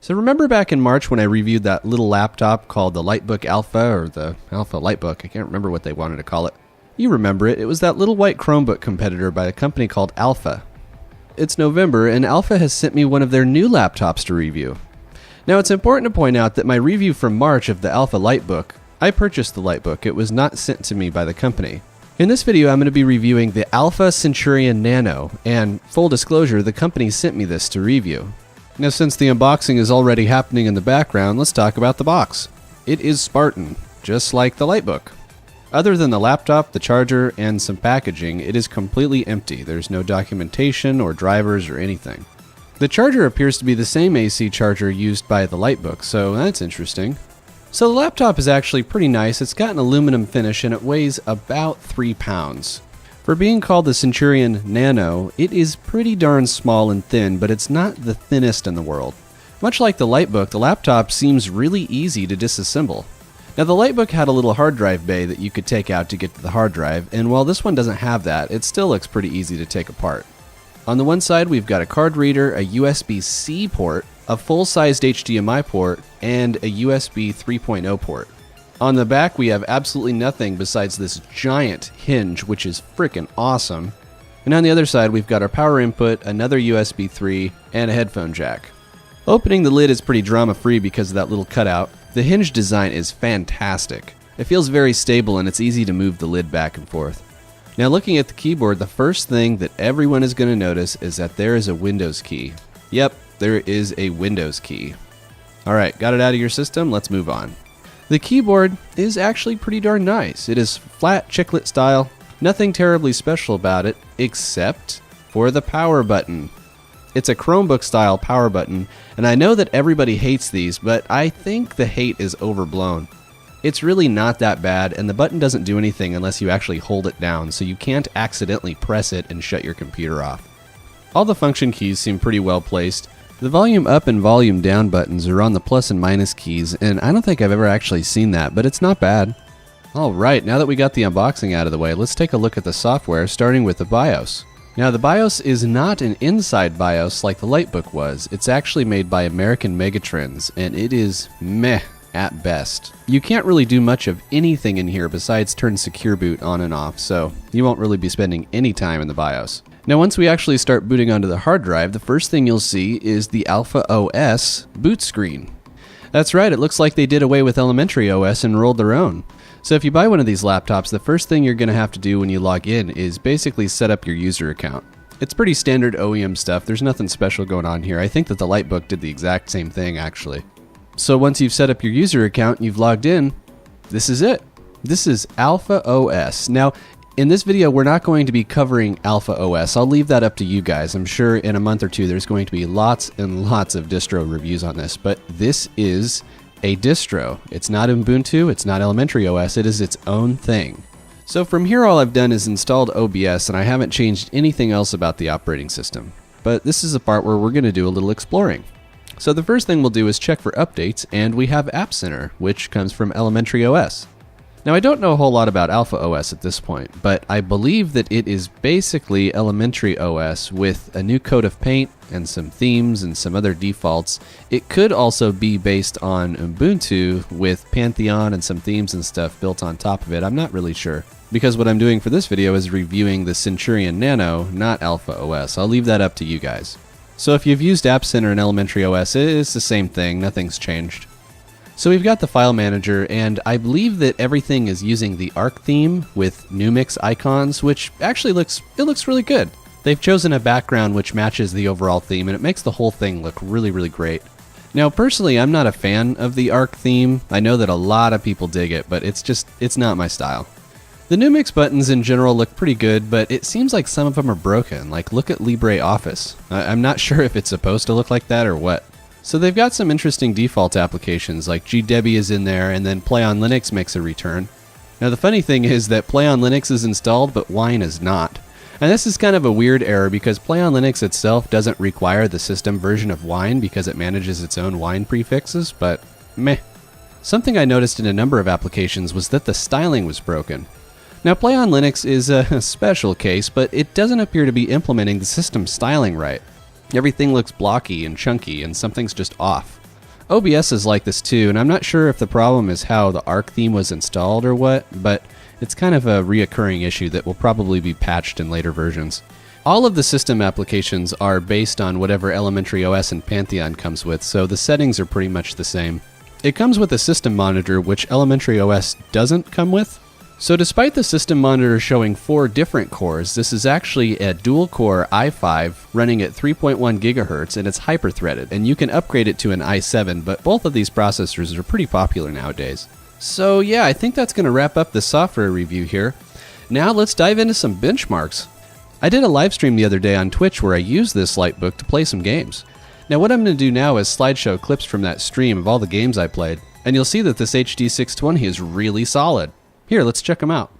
So remember back in March when I reviewed that little laptop called the Lightbook Alpha, or the Alpha Lightbook, I can't remember what they wanted to call it. You remember it, it was that little white Chromebook competitor by a company called Alpha. It's November and Alpha has sent me one of their new laptops to review. Now it's important to point out that my review from March of the Alpha Lightbook, I purchased the Lightbook, it was not sent to me by the company. In this video I'm going to be reviewing the Alpha Centurion Nano, and full disclosure, the company sent me this to review. Now, since the unboxing is already happening in the background, let's talk about the box. It is Spartan, just like the Lightbook. Other than the laptop, the charger, and some packaging, it is completely empty. There's no documentation or drivers or anything. The charger appears to be the same AC charger used by the Lightbook, so that's interesting. So the laptop is actually pretty nice. It's got an aluminum finish and it weighs about 3 pounds. For being called the Centurion Nano, it is pretty darn small and thin, but it's not the thinnest in the world. Much like the Lightbook, the laptop seems really easy to disassemble. Now the Lightbook had a little hard drive bay that you could take out to get to the hard drive, and while this one doesn't have that, it still looks pretty easy to take apart. On the one side we've got a card reader, a USB-C port, a full-sized HDMI port, and a USB 3.0 port. On the back, we have absolutely nothing besides this giant hinge, which is freaking awesome. And on the other side, we've got our power input, another USB 3, and a headphone jack. Opening the lid is pretty drama-free because of that little cutout. The hinge design is fantastic. It feels very stable and it's easy to move the lid back and forth. Now looking at the keyboard, the first thing that everyone is going to notice is that there is a Windows key. Yep, there is a Windows key. Alright, got it out of your system, let's move on. The keyboard is actually pretty darn nice. It is flat chiclet style, nothing terribly special about it, except for the power button. It's a Chromebook style power button, and I know that everybody hates these, but I think the hate is overblown. It's really not that bad, and the button doesn't do anything unless you actually hold it down, so you can't accidentally press it and shut your computer off. All the function keys seem pretty well placed. The volume up and volume down buttons are on the plus and minus keys, and I don't think I've ever actually seen that, but it's not bad. Alright, now that we got the unboxing out of the way, let's take a look at the software, starting with the BIOS. Now the BIOS is not an inside BIOS like the Lightbook was. It's actually made by American Megatrends, and it is meh at best. You can't really do much of anything in here besides turn Secure Boot on and off, so you won't really be spending any time in the BIOS. Now once we actually start booting onto the hard drive, the first thing you'll see is the alphaos boot screen. That's right, it looks like they did away with elementary OS and rolled their own. So if you buy one of these laptops, the first thing you're going to have to do when you log in is basically set up your user account. It's pretty standard OEM stuff, there's nothing special going on here. I think that the Lightbook did the exact same thing actually. So once you've set up your user account and you've logged in, this is it. This is alphaos. Now, in this video, we're not going to be covering alphaos. I'll leave that up to you guys. I'm sure in a month or two, there's going to be lots and lots of distro reviews on this, but this is a distro. It's not Ubuntu, it's not elementary OS, it is its own thing. So from here, all I've done is installed OBS, and I haven't changed anything else about the operating system. But this is the part where we're going to do a little exploring. So the first thing we'll do is check for updates, and we have App Center, which comes from elementary OS. Now I don't know a whole lot about alphaos at this point, but I believe that it is basically elementary OS with a new coat of paint and some themes and some other defaults. It could also be based on Ubuntu with Pantheon and some themes and stuff built on top of it. I'm not really sure, because what I'm doing for this video is reviewing the Centurion Nano, not alphaos. I'll leave that up to you guys. So if you've used App Center in elementary OS, it's the same thing, nothing's changed. So we've got the file manager, and I believe that everything is using the Arc theme with Numix icons, which actually looks really good. They've chosen a background which matches the overall theme, and it makes the whole thing look really, really great. Now, personally, I'm not a fan of the Arc theme. I know that a lot of people dig it, but it's not my style. The Numix buttons in general look pretty good, but it seems like some of them are broken. Like, look at LibreOffice. I'm not sure if it's supposed to look like that or what. So they've got some interesting default applications, like GDebi is in there, and then Play on Linux makes a return. Now the funny thing is that Play on Linux is installed, but Wine is not. And this is kind of a weird error because Play on Linux itself doesn't require the system version of Wine because it manages its own Wine prefixes, but meh. Something I noticed in a number of applications was that the styling was broken. Now Play on Linux is a special case, but it doesn't appear to be implementing the system styling right. Everything looks blocky and chunky and something's just off. OBS is like this too, and I'm not sure if the problem is how the Arc theme was installed or what, but it's kind of a reoccurring issue that will probably be patched in later versions. All of the system applications are based on whatever elementary OS and Pantheon comes with, so the settings are pretty much the same. It comes with a system monitor, which elementary OS doesn't come with. So despite the system monitor showing 4 different cores, this is actually a dual-core i5 running at 3.1 GHz, and it's hyper-threaded, and you can upgrade it to an i7, but both of these processors are pretty popular nowadays. So yeah, I think that's going to wrap up the software review here. Now let's dive into some benchmarks. I did a live stream the other day on Twitch where I used this Lightbook to play some games. Now what I'm going to do now is slideshow clips from that stream of all the games I played, and you'll see that this HD 620 is really solid. Here, let's check them out.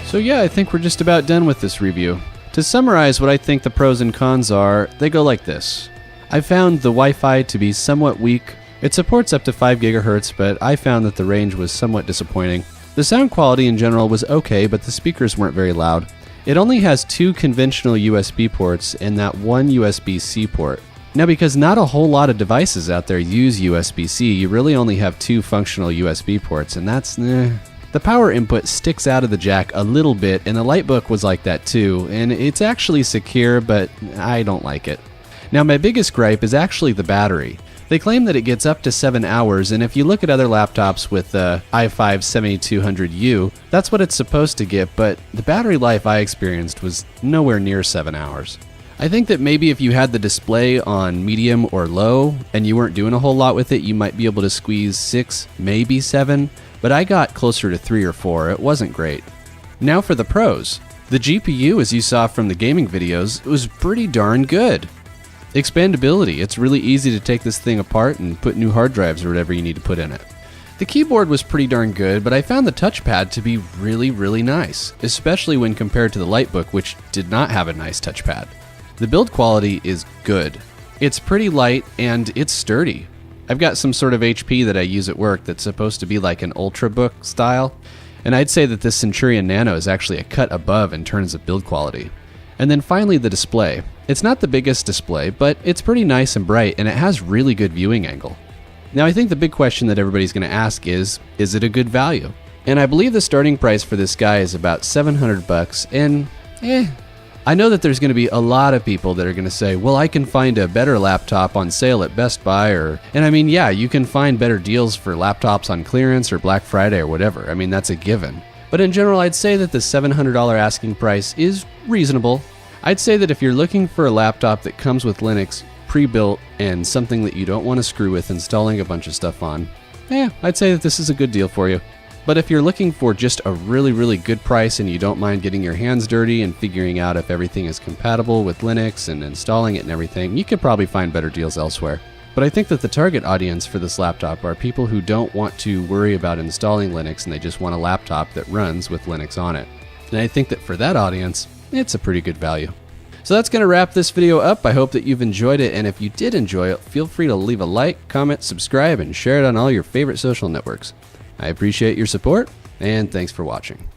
So yeah, I think we're just about done with this review. To summarize what I think the pros and cons are, they go like this. I found the Wi-Fi to be somewhat weak. It supports up to 5 GHz, but I found that the range was somewhat disappointing. The sound quality in general was okay, but the speakers weren't very loud. It only has 2 conventional USB ports and that one USB-C port. Now, because not a whole lot of devices out there use USB-C, you really only have 2 functional USB ports, and that's The power input sticks out of the jack a little bit, and the Lightbook was like that too, and it's actually secure, but I don't like it. Now, my biggest gripe is actually the battery. They claim that it gets up to 7 hours, and if you look at other laptops with the i5 7200U, that's what it's supposed to get, but the battery life I experienced was nowhere near 7 hours. I think that maybe if you had the display on medium or low, and you weren't doing a whole lot with it, you might be able to squeeze 6, maybe 7, but I got closer to 3 or 4. It wasn't great. Now for the pros. The GPU, as you saw from the gaming videos, was pretty darn good. Expandability. It's really easy to take this thing apart and put new hard drives or whatever you need to put in it. The keyboard was pretty darn good, but I found the touchpad to be really nice, especially when compared to the Lightbook, which did not have a nice touchpad. The build quality is good. It's pretty light and it's sturdy. I've got some sort of HP that I use at work that's supposed to be like an Ultrabook style, and I'd say that this Centurion Nano is actually a cut above in terms of build quality. And then finally the display. It's not the biggest display, but it's pretty nice and bright, and it has really good viewing angle. Now I think the big question that everybody's going to ask is it a good value? And I believe the starting price for this guy is about $700, and I know that there's going to be a lot of people that are going to say, well, I can find a better laptop on sale at Best Buy, and I mean, yeah, you can find better deals for laptops on clearance or Black Friday or whatever. I mean, that's a given. But in general, I'd say that the $700 asking price is reasonable. I'd say that if you're looking for a laptop that comes with Linux pre-built and something that you don't want to screw with installing a bunch of stuff on, I'd say that this is a good deal for you. But if you're looking for just a really, really good price and you don't mind getting your hands dirty and figuring out if everything is compatible with Linux and installing it and everything, you could probably find better deals elsewhere. But I think that the target audience for this laptop are people who don't want to worry about installing Linux and they just want a laptop that runs with Linux on it. And I think that for that audience, it's a pretty good value. So that's going to wrap this video up. I hope that you've enjoyed it, and if you did enjoy it, feel free to leave a like, comment, subscribe, and share it on all your favorite social networks. I appreciate your support, and thanks for watching.